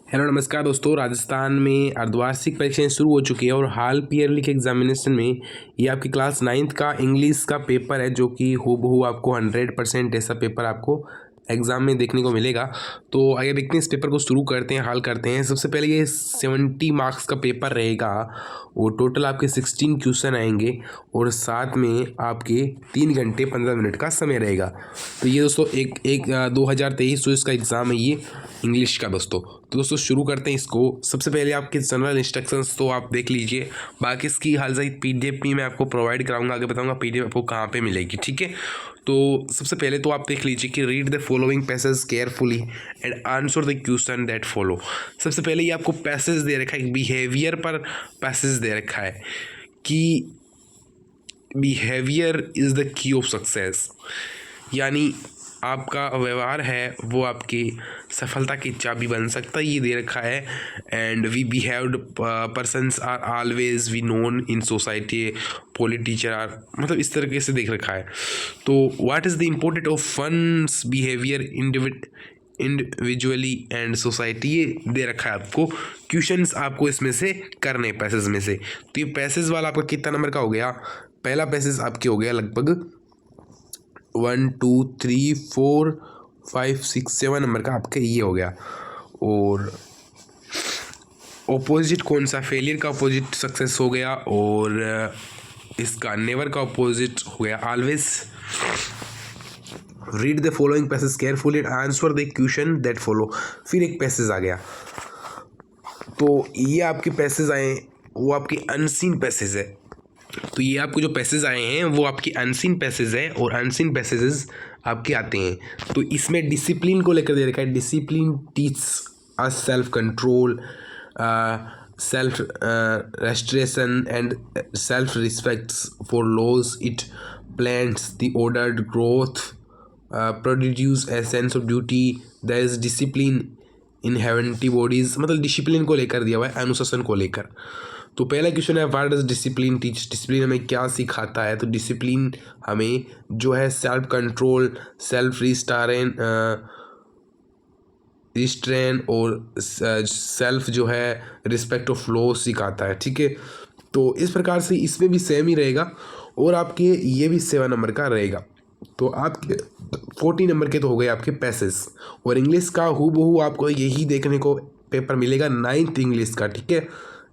Hello नमस्कार दोस्तों। राजस्थान में अर्धवार्षिक परीक्षाएं शुरू हो चुकी है और हाल पीयरली के एग्जामिनेशन में ये आपकी क्लास 9th का इंग्लिश का पेपर है, जो कि हूबहू आपको 100% ऐसा पेपर आपको एग्ज़ाम में देखने को मिलेगा। तो आइए देखते हैं, इस पेपर को शुरू करते हैं, हल करते हैं। सबसे पहले ये 70 मार्क्स का पेपर रहेगा और टोटल आपके 16 क्वेश्चन आएंगे और साथ में आपके 3 घंटे 15 मिनट का समय रहेगा। तो ये दोस्तों एक एक 2023 का एग्ज़ाम है ये इंग्लिश का दोस्तों। तो दोस्तों शुरू करते हैं इसको। सबसे पहले आपके जनरल इंस्ट्रक्शंस तो आप देख लीजिए, बाकी इसकी हाल सहित पीडीएफ भी मैं आपको प्रोवाइड कराऊंगा, आगे बताऊंगा पीडीएफ आपको कहाँ पे मिलेगी, ठीक है। तो सबसे पहले तो आप देख लीजिए कि read the following passage carefully and answer the question that follow. सबसे पहले ये आपको पैसेज दे रखा है, बिहेवियर पर पैसेज दे रखा है कि behaviour is the key of success, यानी आपका व्यवहार है वो आपकी सफलता की चाबी बन सकता है, ये दे रखा है। And we behaved persons are always we known in society, teacher are, मतलब इस तरीके से देख रखा है। तो what is the important of funs behaviour individually and society, ये दे रखा है आपको। क्वेश्चंस आपको इसमें से करने पैसेज में से। तो ये पैसेज वाला आपका कितना नंबर का हो गया? पहला पैसेज आपके हो गया लगभग 1 2 3 4 5 6 7 नंबर का आपका ये हो गया। और ऑपोजिट कौन सा? फेलियर का ऑपोजिट सक्सेस हो गया, और इसका नेवर का ऑपोजिट हो गया always. Read the following passage carefully and answer the question that follow. फिर एक पैसेज आ गया, तो ये आपके पैसेज आए वो आपके अनसीन पैसेज है। तो ये आपको जो पैसेज आए हैं वो आपकी अनसीन पैसेज है, और अनसीन पैसेजेस आपके आते हैं। तो इसमें डिसिप्लिन को लेकर दे रखा है, discipline teach us self control, self restraint and self respects for laws, it plants the ordered growth, produce a sense of duty, there is discipline in heavenly bodies, मतलब डिसिप्लिन को लेकर दिया हुआ है, अनुशासन को लेकर। तो पहला क्वेश्चन है what does discipline teach, discipline हमें क्या सिखाता है? तो डिसिप्लिन हमें जो है सेल्फ कंट्रोल, सेल्फ रिस्ट्रेन और सेल्फ जो है रिस्पेक्ट ऑफ लॉ सिखाता है, ठीक है। तो इस प्रकार से इसमें भी सेम ही रहेगा, और आपके ये भी 7 नंबर का रहेगा। तो आपके 40 नंबर के तो हो गए आपके पैसेज। और इंग्लिश का हूबहू आपको यही देखने को पेपर मिलेगा 9th इंग्लिश का, ठीक है।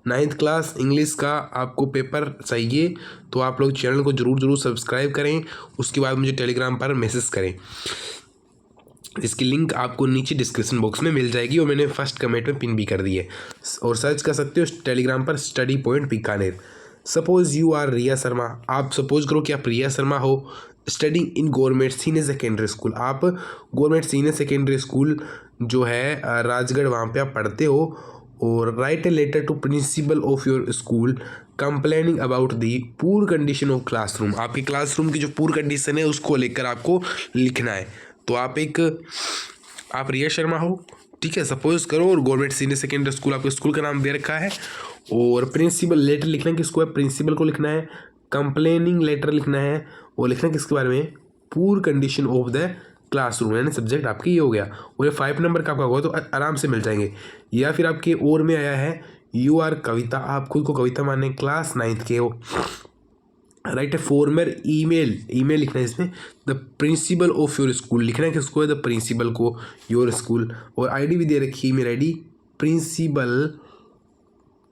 9th क्लास इंग्लिश का आपको पेपर चाहिए तो आप लोग चैनल को जरूर सब्सक्राइब करें, उसके बाद मुझे टेलीग्राम पर मैसेज करें। इसकी लिंक आपको नीचे डिस्क्रिप्शन बॉक्स में मिल जाएगी, और मैंने फर्स्ट कमेंट में पिन भी कर दी है, और सर्च कर सकते हो टेलीग्राम पर study point Bikaner. Suppose you are Riya Sharma, आप सपोज करो कि आप रिया शर्मा हो, studying in government senior secondary school. आप गवर्नमेंट सीनियर सेकेंडरी स्कूल जो है राजगढ़, वहाँ पे आप पढ़ते हो। और write a letter to principal of your school complaining about the poor condition of classroom. आपकी क्लासरूम की जो पुअर कंडीशन है उसको लेकर आपको लिखना है। तो आप रिया शर्मा हो, ठीक है, सपोज करो, और गवर्नमेंट सीनियर सेकेंडरी स्कूल आपके स्कूल का नाम दे रखा है। और प्रिंसिपल लेटर लिखना है किसको है? प्रिंसिपल को लिखना है। कंप्लेनिंग लेटर लिखना है, और लिखना है किसके बारे में? Poor condition of the classroom, यानी सब्जेक्ट आपके ये हो गया। और ये 5 नंबर का आपका होगा, तो आराम से मिल जाएंगे। या फिर आपके और में आया है यू आर कविता, आप खुद को कविता माने, क्लास 9th के हो। राइट ए फॉर्मर ईमेल लिखना है इसमें, the principal of your school लिखना है किसको है? द प्रिंसिपल को, योर स्कूल। और आईडी भी दे रखी है, ईमेल आईडी प्रिंसिपल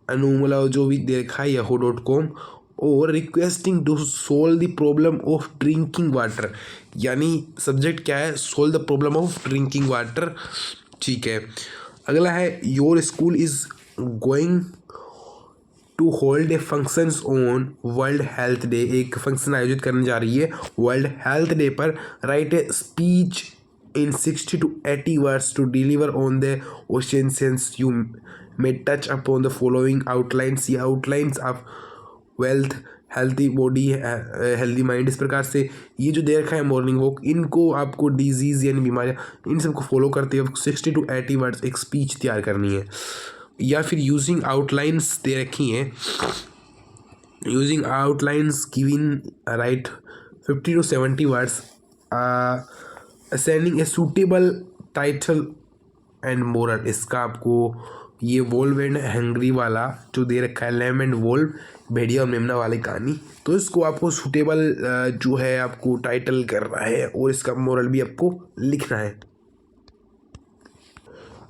अनुमला जो भी दे रखा है yahoo.com। और requesting to solve the problem of drinking water, यानी सब्जेक्ट क्या है? Solve the problem of drinking water, ठीक है। अगला है your school is going to hold a functions on world health day, एक फंक्शन आयोजित करने जा रही है वर्ल्ड हेल्थ डे पर। Write a speech in 60 to 80 words to deliver on the oceans you may touch upon the following outlines। ये outlines of wealth, healthy body, healthy mind, इस प्रकार से ये जो दे रखा है मॉर्निंग वॉक, इनको आपको डिजीज़ यानी बीमारियाँ, इन सबको फॉलो करते हुए 60 to 80 वर्ड्स एक स्पीच तैयार करनी है। या फिर यूजिंग आउटलाइंस दे रखी हैं, using outlines given right 50 to 70 words, assigning a suitable title and moral, इसका आपको ये वोल्व एंड हंग्री वाला जो दे रखा है, लैम एंड वोल्व, भेड़िया और मेमना वाली कहानी, तो इसको आपको सूटेबल जो है आपको टाइटल करना है और इसका मोरल भी आपको लिखना है।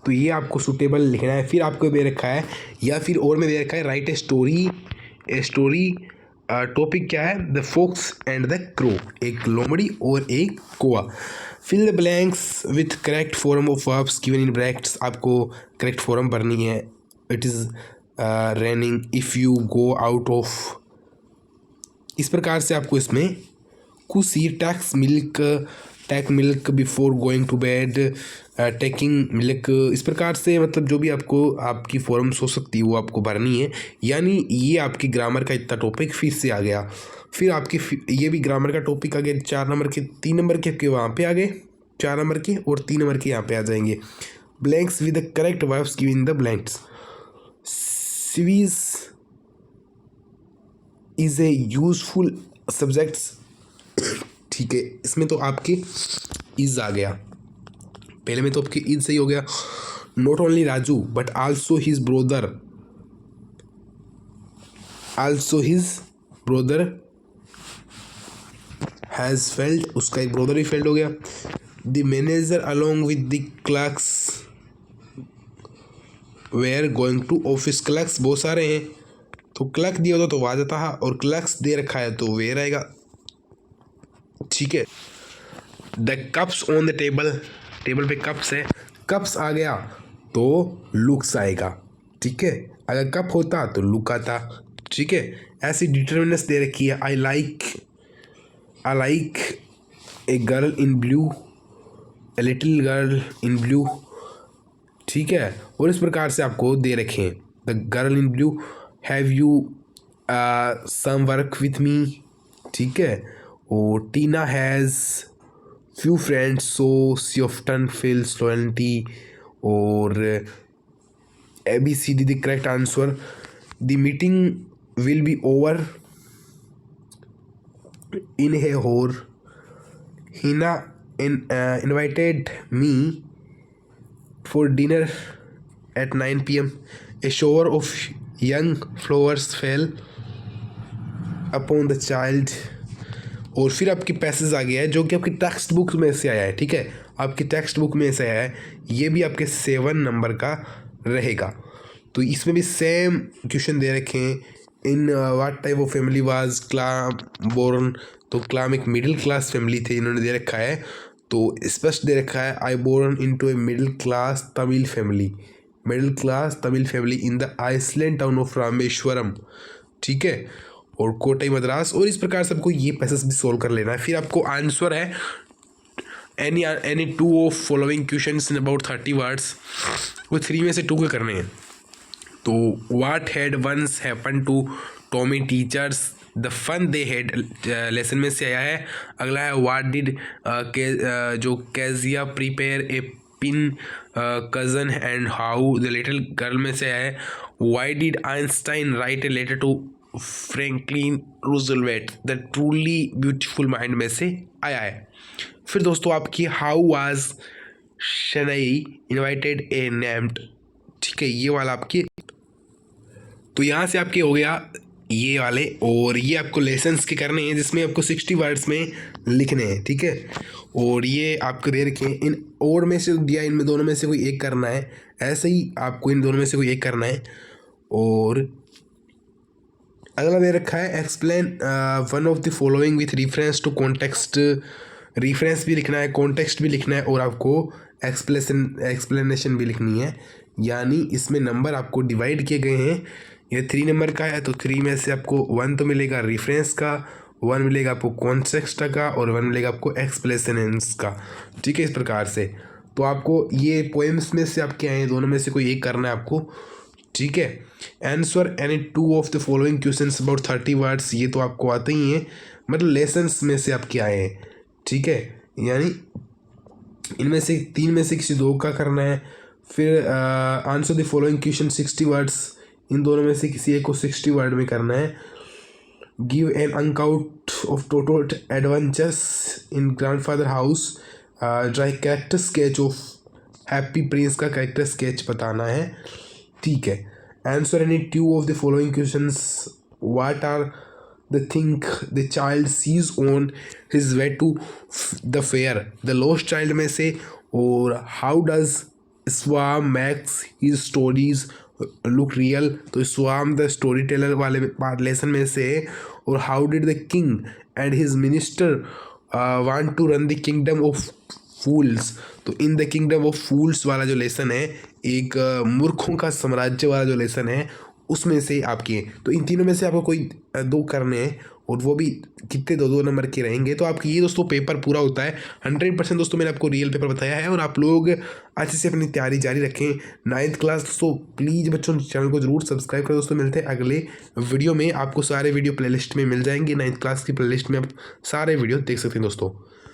तो ये आपको सूटेबल लिखना है। फिर आपको दे रखा है या फिर और में दे रखा है राइट ए स्टोरी। टॉपिक क्या है? The fox and the crow, एक लोमड़ी और एक कोआ। Fill the blanks with correct form of verbs given in brackets, आपको करेक्ट फॉर्म भरनी है। It is raining if you go out of, इस प्रकार से आपको इसमें कुसी take milk before going to bed, taking milk, इस प्रकार से मतलब जो भी आपको आपकी फॉर्म्स हो सकती है वो आपको भरनी है। यानी ये आपकी ग्रामर का इतना टॉपिक फिर से आ गया। फिर आपकी ये भी ग्रामर का टॉपिक आ गया। 4 नंबर के, 3 नंबर के आपके वहाँ पे आ गए, 4 नंबर के, और 3 नंबर के यहाँ पे आ जाएंगे। Blanks with the correct verbs given in the blanks. सिवीज इज ए यूजफुल सब्जेक्ट्स, ठीक है, इसमें तो आपके इज आ गया, पहले में तो आपके इज सही हो गया। Not only Raju but also his brother has failed, उसका एक ब्रोदर भी फेल्ड हो गया। The manager along with the clerks were going to office, clerks बहुत सारे हैं, तो क्लर्क दिया होता तो आ जाता है, और क्लर्क्स दे रखा है तो वेयर आएगा, ठीक है। The cups on the table, table पे कप्स है, कप्स आ गया तो लुक्स आएगा, ठीक है। अगर कप होता तो लुक आता, ठीक है। ऐसी डिटरमिनेंट्स दे रखी है। I like a girl in blue, a little girl in blue, ठीक है। और इस प्रकार से आपको दे रखे हैं। The girl in blue, have you some work with me, ठीक है। और Tina has few friends so she often feels lonely, or ABCD the correct answer. The meeting will be over in a hour. Hina invited me for dinner at 9 p.m. A shower of young flowers fell upon the child, और फिर आपकी passage आ गया है जो कि आपकी text book में से आया है, ठीक है, आपकी टेक्स्ट बुक में से आया है। ये भी आपके 7 नंबर का रहेगा। तो इसमें भी सेम क्वेश्चन दे रखे हैं। In what type of family was Kalam born, तो क्लाम एक मिडिल क्लास फैमिली थे, इन्होंने दे रखा है। तो स्पष्ट दे रखा है I born into a middle class Tamil family in the island town of Rameswaram, ठीक है, और कोटाई मद्रास। और इस प्रकार से आपको ये पैसेज भी सोल्व कर लेना है। फिर आपको आंसर है any 2 of following questions in about 30 words, वो 3 में से 2 के करने हैं। तो what had once happen to Tommy teachers, the fun they had lesson में से आया है। अगला है व्हाट डिड जो Kezia prepare a pincushion and how, the little girl में से आया है। Why did Einstein write a letter to Franklin Roosevelt, the truly beautiful mind में से आया है। फिर दोस्तों आपकी how was shehnai invited a named, ठीक है, ये वाला आपकी। तो यहाँ से आपके हो गया ये वाले, और ये आपको लेसन्स के करने हैं जिसमें आपको 60 वर्ड्स में लिखने हैं, ठीक है। और ये आपको दे रखे हैं इन और में से दिया, इनमें दोनों में से कोई एक करना है, ऐसे ही आपको इन दोनों में से कोई एक करना है। और अगला दे रखा है explain one of the following with reference to context, reference भी लिखना है, कॉन्टेक्स्ट भी लिखना है, और आपको एक्सप्लेनेशन भी लिखनी है। यानी इसमें नंबर आपको डिवाइड किए गए हैं। ये 3 नंबर का है तो 3 में से आपको 1 तो मिलेगा रेफरेंस का, 1 मिलेगा आपको कॉन्टेक्स्ट का, और 1 मिलेगा आपको एक्सप्लेनेशंस का, ठीक है, इस प्रकार से। तो आपको ये पोएम्स में से आपके आए, दोनों में से कोई एक करना है आपको, ठीक है। Answer any 2 of the following questions about 30 words, ये तो आपको आते ही हैं, मतलब लेसन्स में से आपके आए हैं, ठीक है। यानी इनमें से 3 में से किसी 2 का करना है। फिर answer the following question 60 words, इन दोनों में से किसी एक को 60 वर्ड में करना है। Give an account of total adventures in grandfather house, draw character sketch of happy prince का कैरेक्टर स्केच बताना है, ठीक है। Answer any two of the following questions. What are the thing the child sees on his way to the fair, the lost child में से, और how does Swami makes his stories look real, तो Swami the story teller वाले lesson में से, और how did the king and his minister want to run the kingdom of fools, तो in the kingdom of fools वाला जो लेसन है, एक मूर्खों का साम्राज्य वाला जो लेसन है, उसमें से आपके, तो इन तीनों में से आपको कोई दो करने हैं, और वो भी कितने दो दो नंबर के रहेंगे। तो आपकी ये दोस्तों पेपर पूरा होता है 100% दोस्तों, मैंने आपको रियल पेपर बताया है, और आप लोग अच्छे से अपनी तैयारी जारी रखें। 9th क्लास दोस्तों, प्लीज़ बच्चों चैनल को जरूर सब्सक्राइब करें दोस्तों। मिलते हैं अगले वीडियो में, आपको सारे वीडियो प्लेलिस्ट में मिल जाएंगे। 9th क्लास की प्लेलिस्ट में आप सारे वीडियो देख सकते हैं दोस्तों।